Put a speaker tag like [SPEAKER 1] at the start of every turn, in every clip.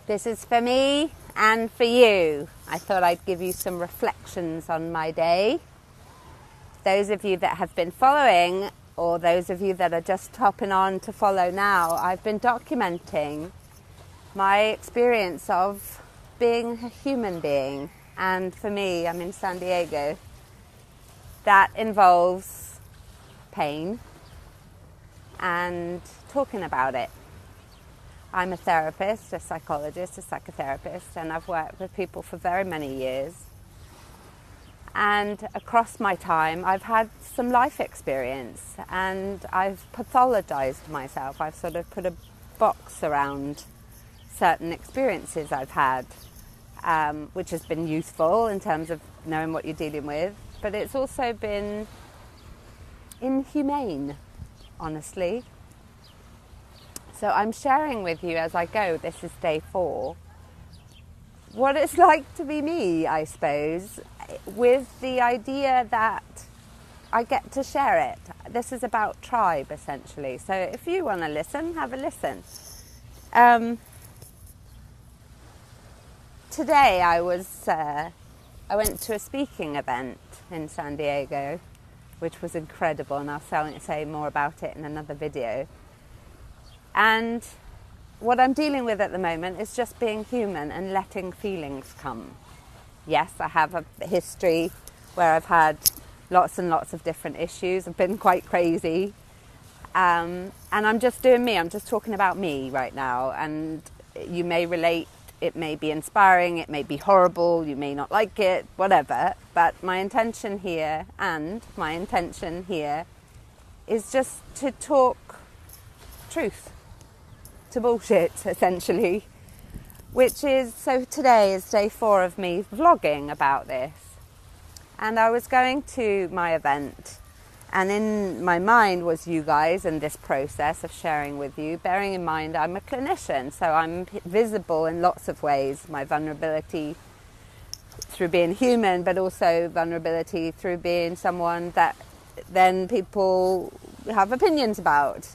[SPEAKER 1] This is for me and for you. I thought I'd give you some reflections on my day. Those of you that have been following, or those of you that are just hopping on to follow now, I've been documenting my experience of being a human being. And for me, I'm in San Diego. That involves pain and talking about it. I'm a therapist, a psychologist, a psychotherapist, and I've worked with people for very many years. And across my time, I've had some life experience, and I've pathologized myself. I've sort of put a box around certain experiences I've had, which has been useful in terms of knowing what you're dealing with, but it's also been inhumane, honestly. So I'm sharing with you as I go, this is day 4, what it's like to be me, I suppose, with the idea that I get to share it. This is about tribe, essentially. So if you want to listen, have a listen. Today I went to a speaking event in San Diego, which was incredible, and I'll say more about it in another video. And what I'm dealing with at the moment is just being human and letting feelings come. Yes, I have a history where I've had lots and lots of different issues. I've been quite crazy. And I'm just doing me. I'm just talking about me right now. And you may relate. It may be inspiring. It may be horrible. You may not like it, whatever. But my intention here is just to talk truth to bullshit, essentially, which is, so today is day 4 of me vlogging about this. And I was going to my event, and in my mind was you guys and this process of sharing with you, bearing in mind I'm a clinician, so I'm visible in lots of ways. My vulnerability through being human, but also vulnerability through being someone that then people have opinions about,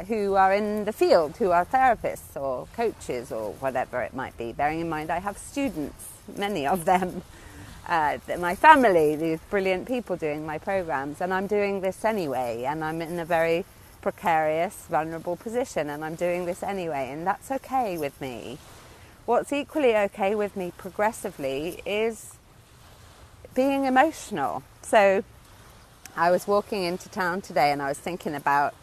[SPEAKER 1] who are in the field, who are therapists or coaches or whatever it might be. Bearing in mind I have students, many of them, my family, these brilliant people doing my programs, and I'm doing this anyway, and I'm in a very precarious, vulnerable position, and I'm doing this anyway, and that's okay with me. What's equally okay with me progressively is being emotional. So I was walking into town today and I was thinking about,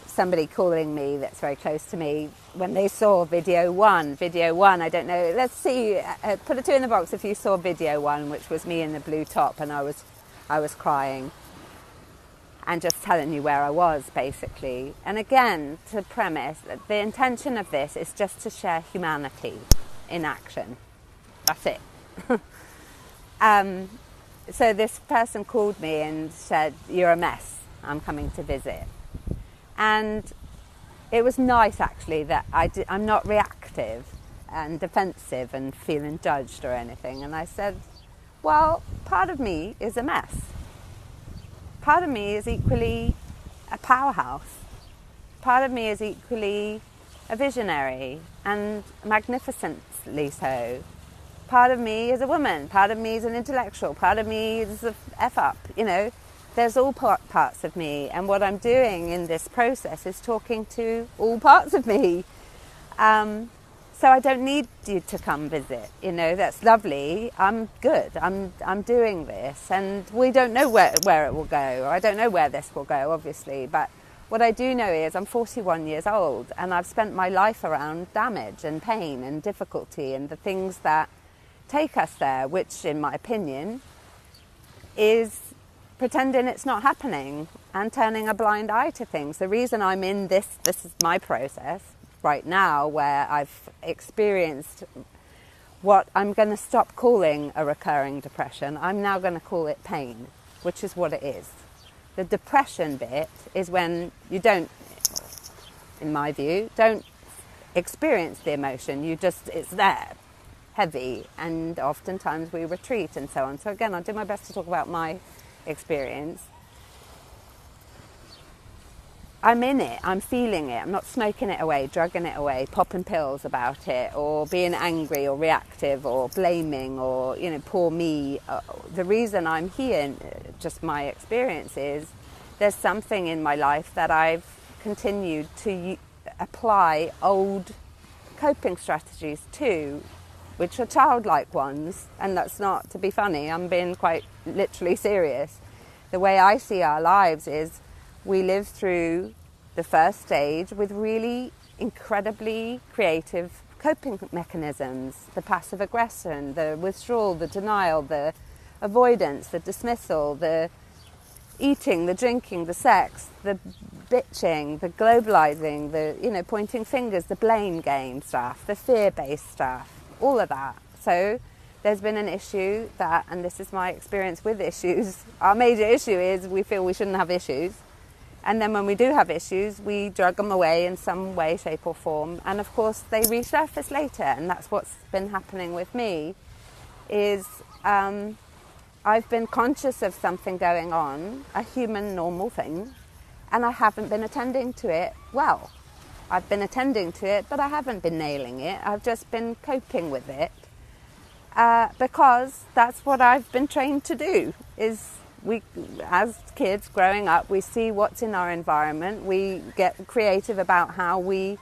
[SPEAKER 1] somebody calling me that's very close to me when they saw video one, I don't know, let's see, put a 2 in the box if you saw video 1, which was me in the blue top, and I was crying and just telling you where I was, basically. And again, to premise, the intention of this is just to share humanity in action. That's it. So this person called me and said, "You're a mess, I'm coming to visit." And it was nice, actually, that I'm not reactive and defensive and feeling judged or anything. And I said, well, part of me is a mess. Part of me is equally a powerhouse. Part of me is equally a visionary, and magnificently so. Part of me is a woman, part of me is an intellectual, part of me is a F-up, There's all parts of me, and what I'm doing in this process is talking to all parts of me. So I don't need you to come visit, that's lovely. I'm good, I'm doing this, and we don't know where it will go, or I don't know where this will go, obviously, but what I do know is I'm 41 years old, and I've spent my life around damage and pain and difficulty and the things that take us there, which, in my opinion, is pretending it's not happening and turning a blind eye to things. The reason I'm in this is my process right now, where I've experienced what I'm going to stop calling a recurring depression. I'm now going to call it pain, which is what it is. The depression bit is when you don't, in my view, don't experience the emotion. It's there, heavy, and oftentimes we retreat and so on. So again, I'll do my best to talk about my experience. I'm in it, I'm feeling it, I'm not smoking it away, drugging it away, popping pills about it, or being angry or reactive or blaming or, poor me. The reason I'm here, just my experience, is there's something in my life that I've continued to apply old coping strategies to, which are childlike ones, and that's not to be funny, I'm being quite literally serious. The way I see our lives is we live through the first stage with really incredibly creative coping mechanisms, the passive aggression, the withdrawal, the denial, the avoidance, the dismissal, the eating, the drinking, the sex, the bitching, the globalizing, the pointing fingers, the blame game stuff, the fear-based stuff, all of that. So there's been an issue that, and this is my experience with issues, our major issue is we feel we shouldn't have issues. And then when we do have issues, we drug them away in some way, shape or form. And of course, they resurface later. And that's what's been happening with me, is I've been conscious of something going on, a human normal thing, and I haven't been attending to it well. I've been attending to it, but I haven't been nailing it. I've just been coping with it because that's what I've been trained to do, is we, as kids growing up, we see what's in our environment, we get creative about how we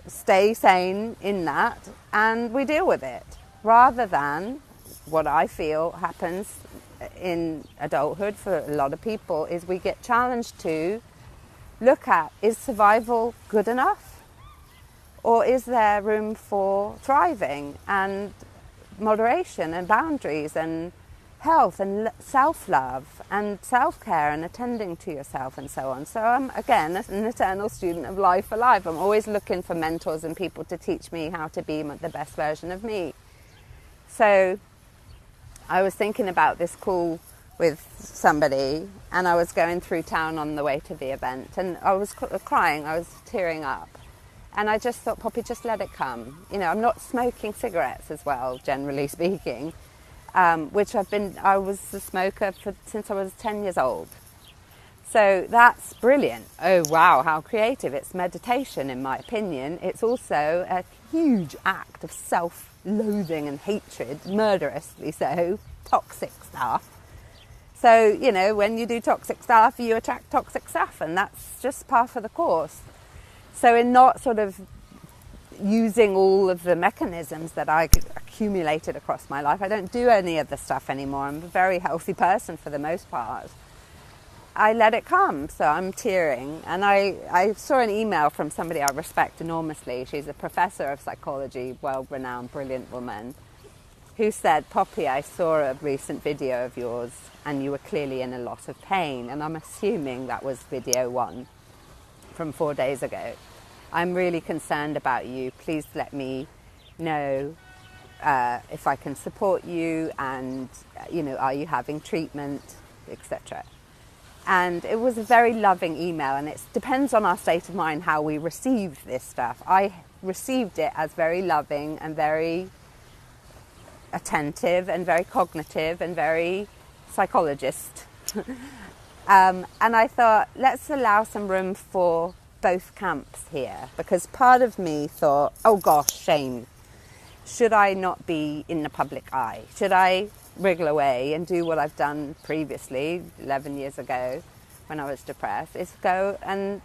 [SPEAKER 1] stay sane in that, and we deal with it, rather than what I feel happens in adulthood for a lot of people is we get challenged to look at, is survival good enough? Or is there room for thriving and moderation and boundaries and health and self-love and self-care and attending to yourself and so on. So I'm, again, an eternal student of life for life. I'm always looking for mentors and people to teach me how to be the best version of me. So I was thinking about this call with somebody, and I was going through town on the way to the event, and I was crying, I was tearing up. And I just thought, Poppy, just let it come. I'm not smoking cigarettes as well, generally speaking. Which I was a smoker since I was 10 years old. So that's brilliant. Oh, wow, how creative. It's meditation, in my opinion. It's also a huge act of self-loathing and hatred, murderously so, toxic stuff. So, when you do toxic stuff, you attract toxic stuff, and that's just part of the course. So in not sort of using all of the mechanisms that I accumulated across my life, I don't do any of the stuff anymore. I'm a very healthy person for the most part. I let it come, so I'm tearing. And I saw an email from somebody I respect enormously. She's a professor of psychology, well-renowned, brilliant woman, who said, Poppy, I saw a recent video of yours and you were clearly in a lot of pain. And I'm assuming that was video 1 from 4 days ago. I'm really concerned about you. Please let me know if I can support you, and are you having treatment, etc. And it was a very loving email, and it depends on our state of mind how we receive this stuff. I received it as very loving and very attentive and very cognitive and very psychologist. And I thought, let's allow some room for both camps here, because part of me thought, oh gosh, shame. Should I not be in the public eye? Should I wriggle away and do what I've done previously, 11 years ago, when I was depressed, is go and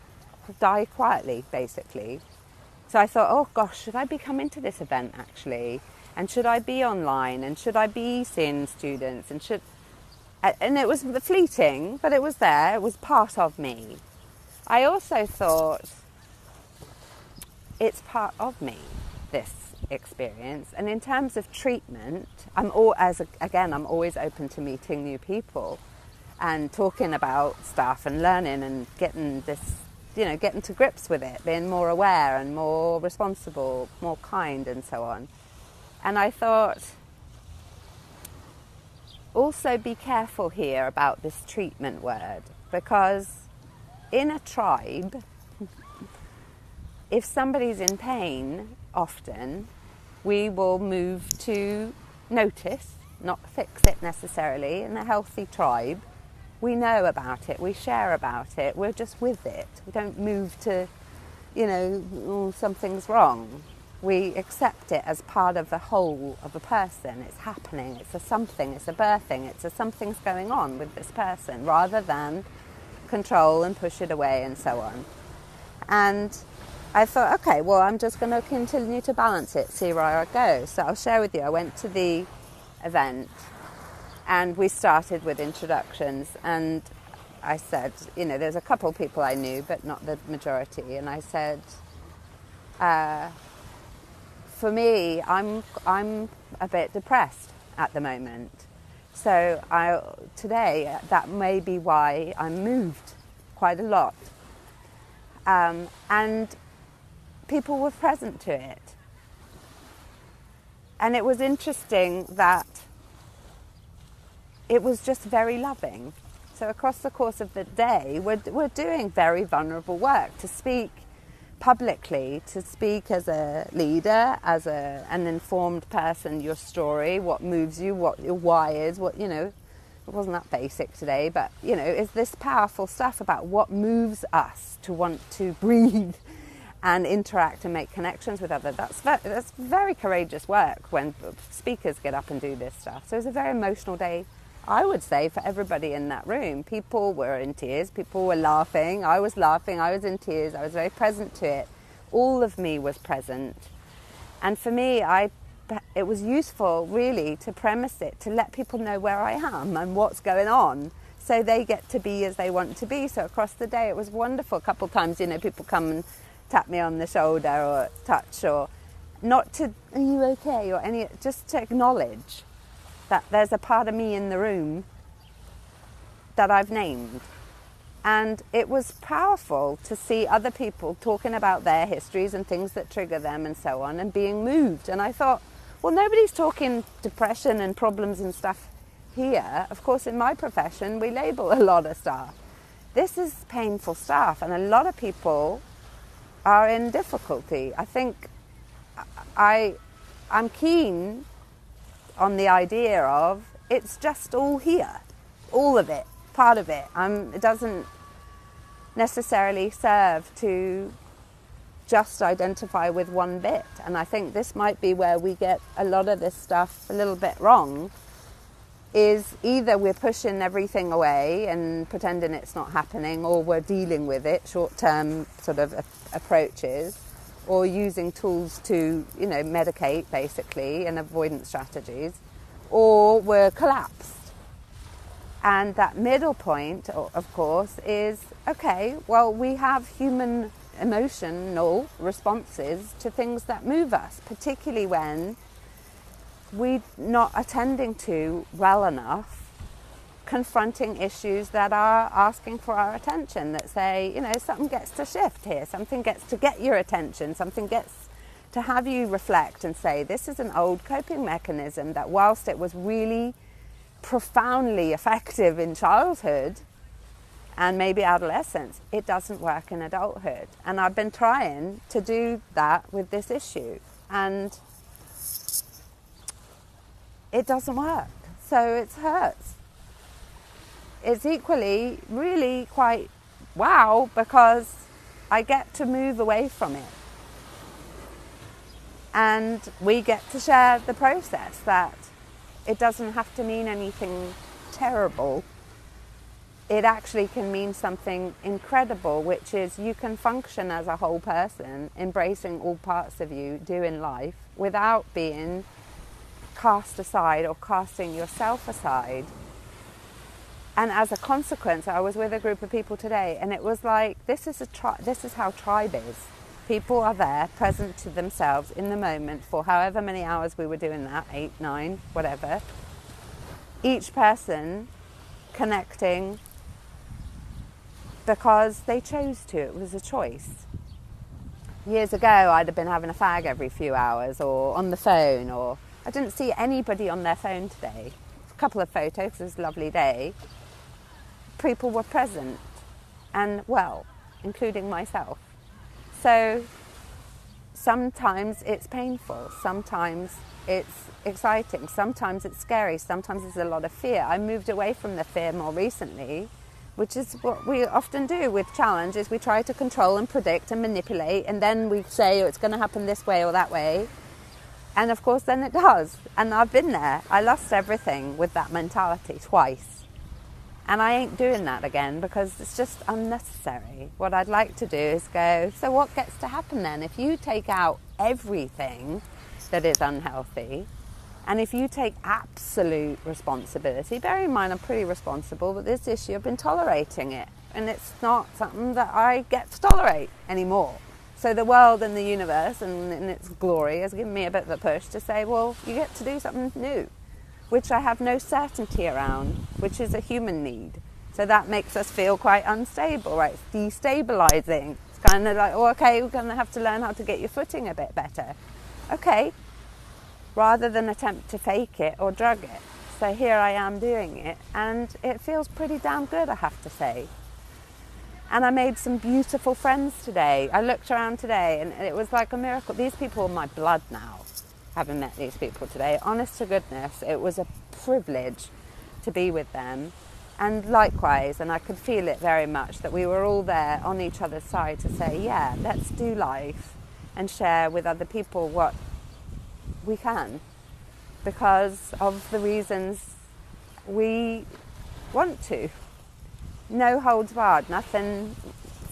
[SPEAKER 1] die quietly, basically. So I thought, oh gosh, should I be coming to this event actually? And should I be online? And should I be seeing students? And it was fleeting, but it was there. It was part of me. I also thought, it's part of me, this experience. And in terms of treatment, I'm always open to meeting new people and talking about stuff and learning and getting to grips with it, being more aware and more responsible, more kind and so on. And I thought, also be careful here about this treatment word, because in a tribe, if somebody's in pain, often we will move to notice, not fix it necessarily. In a healthy tribe, We know about it, we share about it, we're just with it. We don't move to, oh, something's wrong. We accept it as part of the whole of a person. It's happening, it's a something, it's a birthing, it's a something's going on with this person, rather than control and push it away and so on. And I thought, okay, well, I'm just going to continue to balance it, see where I go. So I'll share with you, I went to the event and we started with introductions, and I said, there's a couple of people I knew, but not the majority. And I said, for me, I'm a bit depressed at the moment. So today, that may be why I'm moved quite a lot. And people were present to it. And it was interesting that it was just very loving. So across the course of the day, we're doing very vulnerable work to speak publicly, to speak as a leader, as an informed person, your story, what moves you, what your why is, it wasn't that basic today, but, is this powerful stuff about what moves us to want to breathe and interact and make connections with others. That's very courageous work when speakers get up and do this stuff. So it was a very emotional day, I would say, for everybody in that room. People were in tears, people were laughing, I was in tears, I was very present to it. All of me was present. And for me, it was useful really to premise it, to let people know where I am and what's going on, so they get to be as they want to be. So across the day it was wonderful. A couple of times, people come and tap me on the shoulder or touch, or not to, are you okay, or just to acknowledge that there's a part of me in the room that I've named. And it was powerful to see other people talking about their histories and things that trigger them and so on, and being moved. And I thought, well, nobody's talking depression and problems and stuff here. Of course, in my profession, we label a lot of stuff. This is painful stuff, and a lot of people are in difficulty. I think I'm keen on the idea of it's just all here, all of it, part of it. It doesn't necessarily serve to just identify with one bit. And I think this might be where we get a lot of this stuff a little bit wrong, is either we're pushing everything away and pretending it's not happening, or we're dealing with it, short-term sort of approaches, or using tools to, medicate basically, and avoidance strategies, or we're collapsed. And that middle point, of course, is, okay, well, we have human emotional responses to things that move us, particularly when we're not attending to well enough, confronting issues that are asking for our attention, that say, something gets to shift here, something gets to get your attention, something gets to have you reflect and say, this is an old coping mechanism that, whilst it was really profoundly effective in childhood and maybe adolescence, it doesn't work in adulthood. And I've been trying to do that with this issue, and it doesn't work. So it hurts. It's equally really quite wow, because I get to move away from it. And we get to share the process, that it doesn't have to mean anything terrible. It actually can mean something incredible, which is you can function as a whole person, embracing all parts of you, doing life, without being cast aside or casting yourself aside. And as a consequence, I was with a group of people today, and it was like, this is how tribe is. People are there, present to themselves in the moment for however many hours we were doing that, 8, 9, whatever. Each person connecting because they chose to. It was a choice. Years ago, I'd have been having a fag every few hours, or on the phone, or I didn't see anybody on their phone today. A couple of photos, it was a lovely day. People were present, and well, including myself. So sometimes it's painful, sometimes it's exciting, sometimes it's scary, sometimes there's a lot of fear. I moved away from the fear more recently, which is what we often do with challenge, is we try to control and predict and manipulate, and then we say, oh, it's going to happen this way or that way. And of course then it does. And I've been there. I lost everything with that mentality twice. And I ain't doing that again because it's just unnecessary. What I'd like to do is go, so what gets to happen then? If you take out everything that is unhealthy, and if you take absolute responsibility, bear in mind I'm pretty responsible, but this issue I've been tolerating it. And it's not something that I get to tolerate anymore. So the world and the universe and in its glory has given me a bit of a push to say, well, you get to do something new, which I have no certainty around, which is a human need. So that makes us feel quite unstable, right? It's destabilizing. It's kind of like, oh, okay, we're going to have to learn how to get your footing a bit better. Okay, rather than attempt to fake it or drug it. So here I am doing it, and it feels pretty damn good, I have to say. And I made some beautiful friends today. I looked around today and it was like a miracle. These people are my blood now, having met these people today. Honest to goodness, it was a privilege to be with them. And likewise, and I could feel it very much, that we were all there on each other's side to say, yeah, let's do life and share with other people what we can, because of the reasons we want to. No holds barred, nothing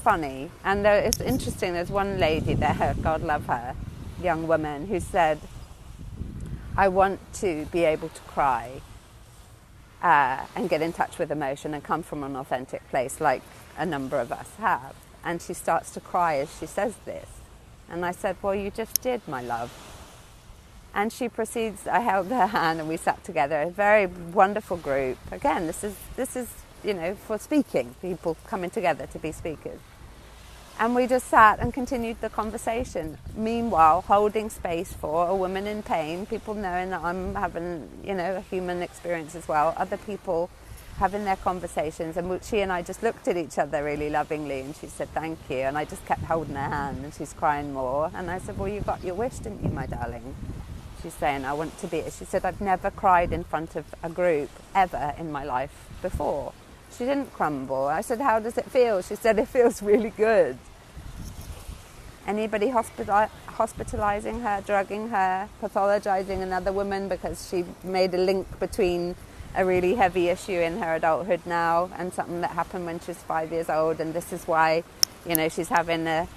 [SPEAKER 1] funny. And it's interesting, there's one lady there, God love her, young woman, who said, I want to be able to cry and get in touch with emotion and come from an authentic place like a number of us have. And she starts to cry as she says this. And I said, well, you just did, my love. And she proceeds, I held her hand and we sat together, a very wonderful group. Again, this is for speaking, people coming together to be speakers. And we just sat and continued the conversation. Meanwhile, holding space for a woman in pain, people knowing that I'm having, a human experience as well, other people having their conversations. And she and I just looked at each other really lovingly, and she said, thank you. And I just kept holding her hand, and she's crying more. And I said, well, you got your wish, didn't you, my darling? She's saying, I want to be. She said, I've never cried in front of a group ever in my life before. She didn't crumble. I said, how does it feel? She said, it feels really good. Anybody hospitalizing her, drugging her, pathologizing another woman because she made a link between a really heavy issue in her adulthood now and something that happened when she was 5 years old, and this is why, she's having a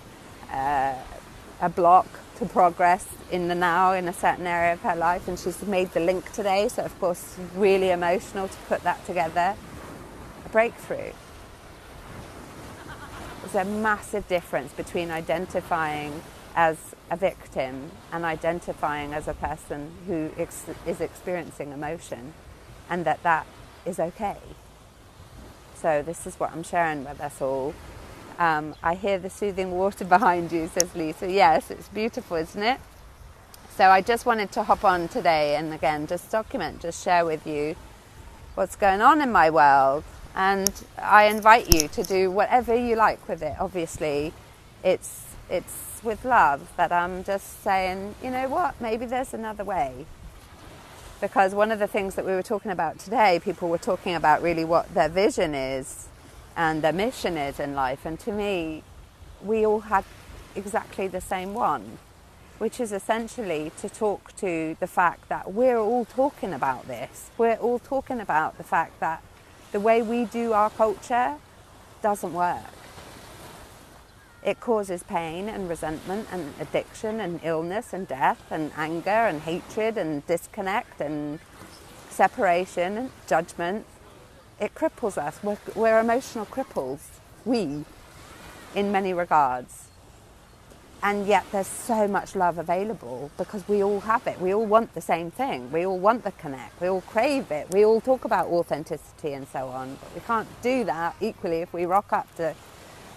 [SPEAKER 1] block to progress in the now in a certain area of her life, and she's made the link today. So of course, really emotional to put that together. A breakthrough. There's a massive difference between identifying as a victim and identifying as a person who is experiencing emotion, and that is okay. So this is what I'm sharing with us all. I hear the soothing water behind you, says Lisa. Yes, it's beautiful, isn't it? So I just wanted to hop on today and again just document, just share with you what's going on in my world. And I invite you to do whatever you like with it. Obviously, it's with love, but I'm just saying, you know what, maybe there's another way. Because one of the things that we were talking about today, people were talking about really what their vision is and their mission is in life. And to me, we all had exactly the same one, which is essentially to talk to the fact that we're all talking about this. We're all talking about the fact that the way we do our culture doesn't work. It causes pain and resentment and addiction and illness and death and anger and hatred and disconnect and separation and judgment. It cripples us. We're emotional cripples, in many regards. And yet there's so much love available because we all have it. We all want the same thing. We all want the connect. We all crave it. We all talk about authenticity and so on. But we can't do that equally if we rock up to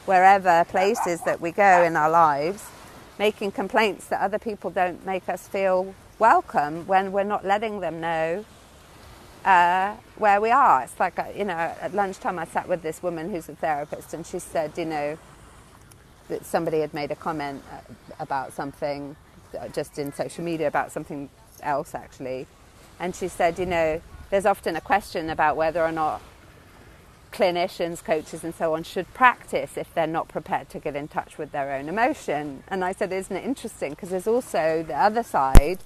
[SPEAKER 1] wherever places that we go in our lives, making complaints that other people don't make us feel welcome when we're not letting them know where we are. It's like, at lunchtime I sat with this woman who's a therapist, and she said, that somebody had made a comment about something just in social media about something else actually, and she said, there's often a question about whether or not clinicians, coaches and so on should practice if they're not prepared to get in touch with their own emotion. And I said, isn't it interesting, because there's also the other side,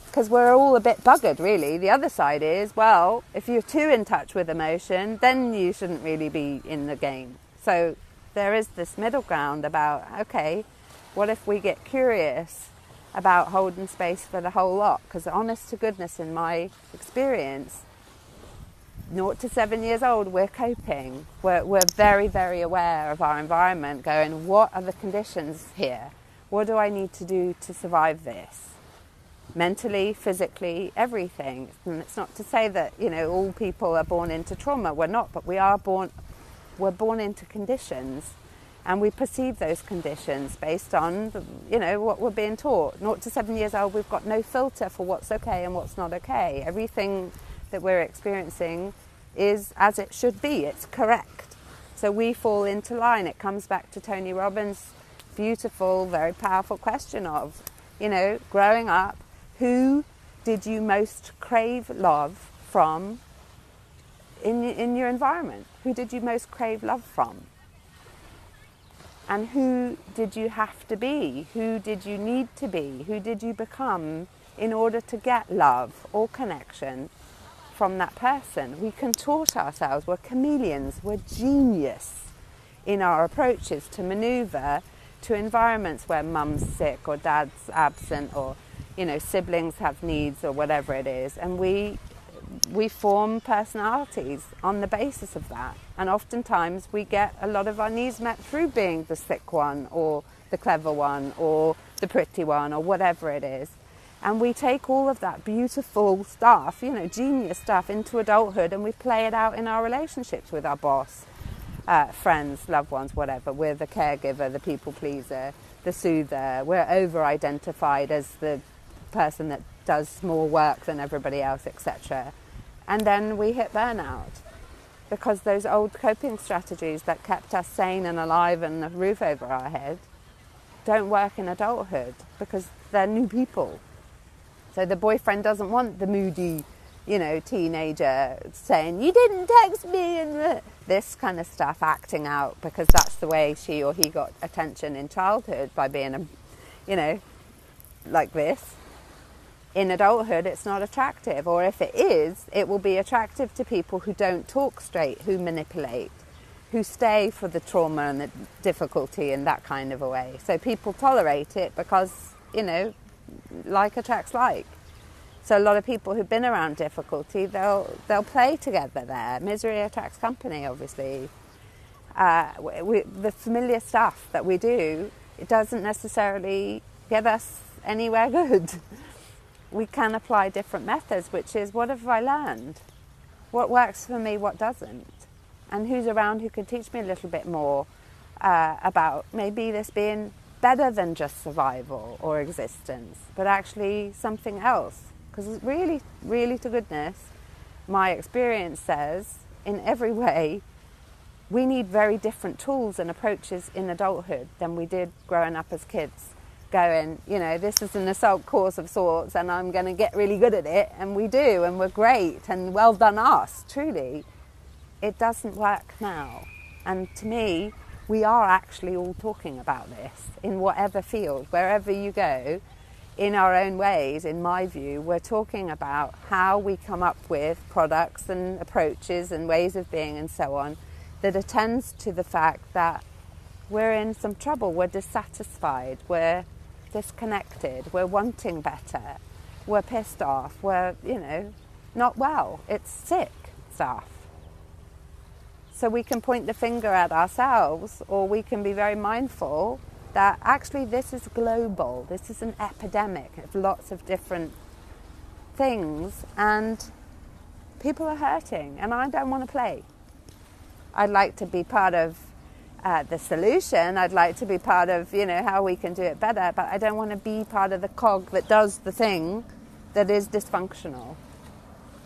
[SPEAKER 1] because we're all a bit buggered really. The other side is, well, if you're too in touch with emotion, then you shouldn't really be in the game. So there is this middle ground about, okay, what if we get curious about holding space for the whole lot? Because honest to goodness, in my experience, 0 to 7 years old, we're coping. We're very, very aware of our environment, going, what are the conditions here? What do I need to do to survive this? Mentally, physically, everything. And it's not to say that, all people are born into trauma. We're not, but we're born into conditions. And we perceive those conditions based on, what we're being taught. 0 to 7 years old, we've got no filter for what's okay and what's not okay. Everything that we're experiencing is as it should be. It's correct. So we fall into line. It comes back to Tony Robbins' beautiful, very powerful question of, growing up, who did you most crave love from in your environment? Who did you most crave love from? And who did you have to be? Who did you need to be? Who did you become in order to get love or connection from that person? We contort ourselves. We're chameleons. We're genius in our approaches to maneuver to environments where mum's sick or dad's absent or, siblings have needs or whatever it is. And we form personalities on the basis of that. And oftentimes we get a lot of our needs met through being the sick one or the clever one or the pretty one or whatever it is. And we take all of that beautiful stuff, genius stuff, into adulthood, and we play it out in our relationships with our boss, friends, loved ones, whatever. We're the caregiver, the people pleaser, the soother. We're over-identified as the person that does more work than everybody else, etc. And then we hit burnout because those old coping strategies that kept us sane and alive and a roof over our head don't work in adulthood because they're new people. So the boyfriend doesn't want the moody, teenager saying, you didn't text me, and this kind of stuff, acting out because that's the way she or he got attention in childhood by being, like this. In adulthood, it's not attractive, or if it is, it will be attractive to people who don't talk straight, who manipulate, who stay for the trauma and the difficulty in that kind of a way. So people tolerate it because, like attracts like. So a lot of people who've been around difficulty, they'll play together there. Misery attracts company, obviously. The familiar stuff that we do, it doesn't necessarily get us anywhere good. We can apply different methods, which is, what have I learned? What works for me, what doesn't? And who's around who can teach me a little bit more about maybe this being better than just survival or existence, but actually something else. Because really, really to goodness, my experience says, in every way, we need very different tools and approaches in adulthood than we did growing up as kids. Going, this is an assault course of sorts and I'm going to get really good at it, and we do, and we're great, and well done us, truly. It doesn't work now. And to me, we are actually all talking about this in whatever field, wherever you go, in our own ways. In my view, we're talking about how we come up with products and approaches and ways of being and so on that attends to the fact that we're in some trouble, we're dissatisfied, we're disconnected, we're wanting better, we're pissed off, we're, not well. It's sick stuff. So we can point the finger at ourselves, or we can be very mindful that actually this is global. This is an epidemic of lots of different things, and people are hurting, and I don't want to play. I'd like to be part of the solution. I'd like to be part of, how we can do it better, but I don't want to be part of the cog that does the thing that is dysfunctional.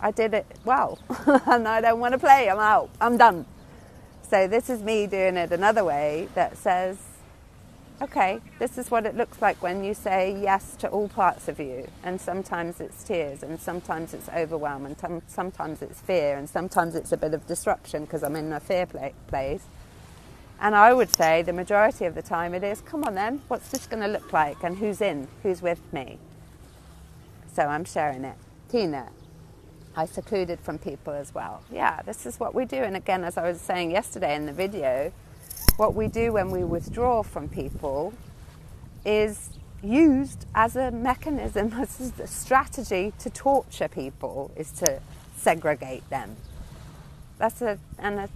[SPEAKER 1] I did it well, and I don't want to play. I'm out. I'm done. So this is me doing it another way that says, okay, this is what it looks like when you say yes to all parts of you. And sometimes it's tears, and sometimes it's overwhelm, and sometimes it's fear, and sometimes it's a bit of disruption because I'm in a fear place. And I would say the majority of the time it is, come on then, what's this going to look like? And who's in? Who's with me? So I'm sharing it. Tina, I secluded from people as well. Yeah, this is what we do. And again, as I was saying yesterday in the video, what we do when we withdraw from people is used as a mechanism, as a strategy to torture people, is to segregate them. That's an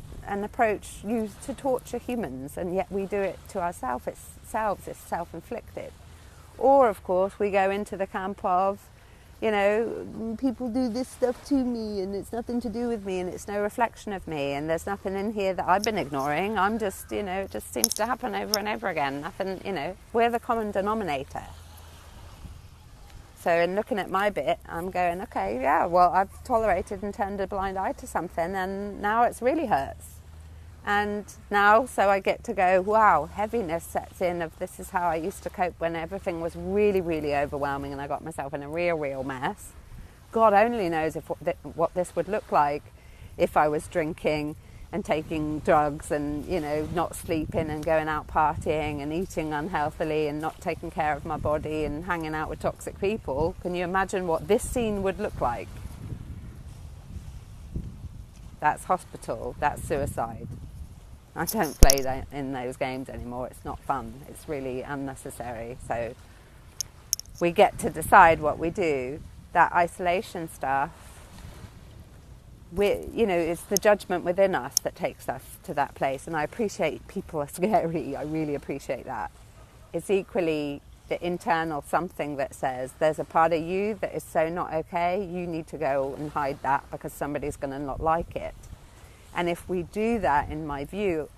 [SPEAKER 1] approach used to torture humans, and yet we do it to ourselves. It's self-inflicted. Or, of course, we go into the camp of, you know, people do this stuff to me and it's nothing to do with me and it's no reflection of me and there's nothing in here that I've been ignoring. I'm just, you know, it just seems to happen over and over again. Nothing, you know, we're the common denominator. So in looking at my bit, I'm going, okay, yeah, well, I've tolerated and turned a blind eye to something and now it's really hurts. And now, so I get to go, wow, heaviness sets in of this is how I used to cope when everything was really, really overwhelming and I got myself in a real mess. God only knows what this would look like if I was drinking and taking drugs and, you know, not sleeping and going out partying and eating unhealthily and not taking care of my body and hanging out with toxic people. Can you imagine what this scene would look like? That's hospital, that's suicide. I don't play in those games anymore. It's not fun. It's really unnecessary. So we get to decide what we do. That isolation stuff, you know, it's the judgment within us that takes us to that place. And I appreciate people are scary. I really appreciate that. It's equally the internal something that says there's a part of you that is so not okay. You need to go and hide that because somebody's going to not like it. And if we do that, in my view,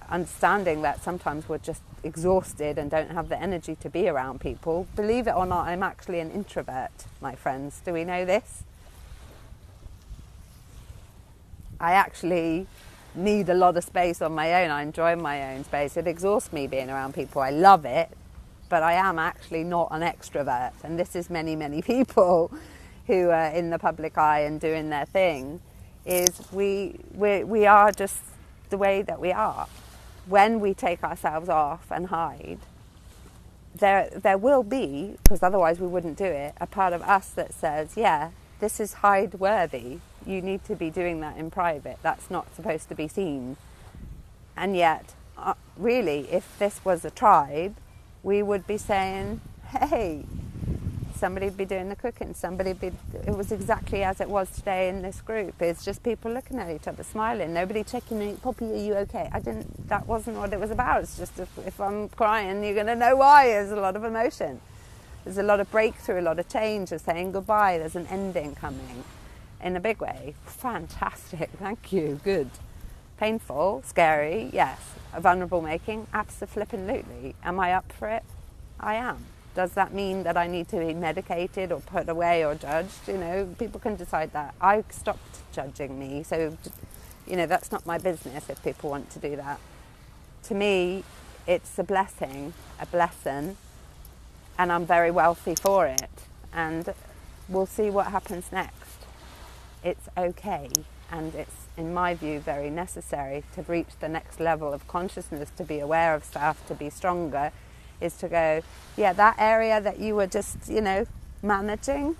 [SPEAKER 1] understanding that sometimes we're just exhausted and don't have the energy to be around people, believe it or not, I'm actually an introvert, my friends. Do we know this? I actually need a lot of space on my own. I enjoy my own space. It exhausts me being around people. I love it, but I am actually not an extrovert. And this is many people who are in the public eye and doing their thing. Is we are just the way that we are. When we take ourselves off and hide, there will be, because otherwise we wouldn't do it, a part of us that says, yeah, this is hide worthy. You need to be doing that in private. That's not supposed to be seen. And yet, really, if this was a tribe, we would be saying, hey, somebody would be doing the cooking, it was exactly as it was today in this group. It's just people looking at each other, smiling, nobody checking me, Poppy, are you okay? That wasn't what it was about. It's just if I'm crying, you're going to know why. There's a lot of emotion. There's a lot of breakthrough, a lot of change, of saying goodbye. There's an ending coming in a big way. Fantastic, thank you, good. Painful, scary, yes. Vulnerable making, abso-flippin-lutely. Am I up for it? I am. Does that mean that I need to be medicated or put away or judged? You know, people can decide that. I stopped judging me, so, you know, that's not my business if people want to do that. To me, it's a blessing, and I'm very wealthy for it. And we'll see what happens next. It's okay, and it's, in my view, very necessary to reach the next level of consciousness, to be aware of stuff, to be stronger, is to go, yeah, that area that you were just, you know, managing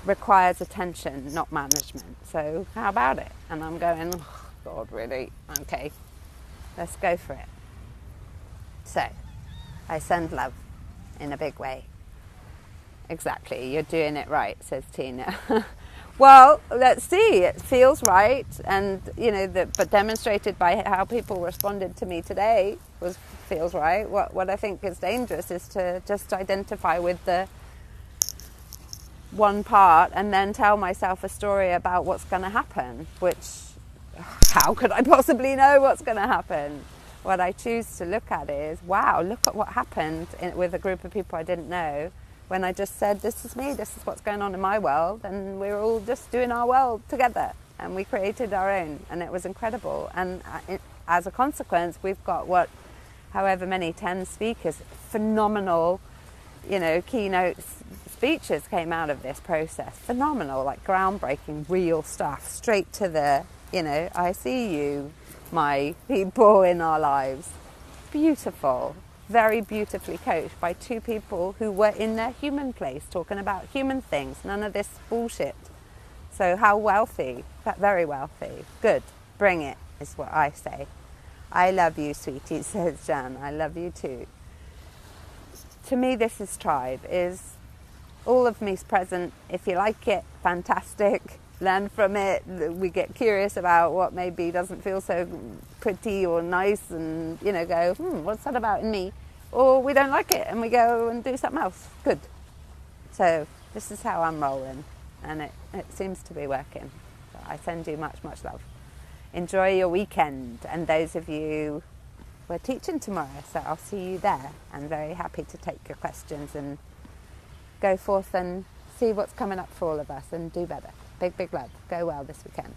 [SPEAKER 1] requires attention, not management. So how about it? And I'm going, oh, God, really? Okay, let's go for it. So I send love in a big way. Exactly, you're doing it right, says Tina. Well, let's see. It feels right, and you know, but demonstrated by how people responded to me today feels right. What I think is dangerous is to just identify with the one part and then tell myself a story about what's going to happen. Which, how could I possibly know what's going to happen? What I choose to look at is, wow, look at what happened with a group of people I didn't know. When I just said, this is me, this is what's going on in my world, and we were all just doing our world together, and we created our own, and it was incredible. And as a consequence, we've got what however many 10 speakers, phenomenal, keynote speeches came out of this process. Phenomenal, like groundbreaking, real stuff, straight to the, I see you, my people in our lives. Beautiful, very beautifully coached by two people who were in their human place, talking about human things, none of this bullshit. So how wealthy, very wealthy. Good, bring it, is what I say. I love you, sweetie, says Jan. I love you too. To me, this is tribe, is all of me's present. If you like it, fantastic. Learn from it. We get curious about what maybe doesn't feel so pretty or nice and, go, what's that about in me? Or we don't like it and we go and do something else. Good. So this is how I'm rolling, and it seems to be working. So I send you much, much love. Enjoy your weekend, and those of you, we're teaching tomorrow, so I'll see you there. I'm very happy to take your questions and go forth and see what's coming up for all of us and do better. Big, big love. Go well this weekend.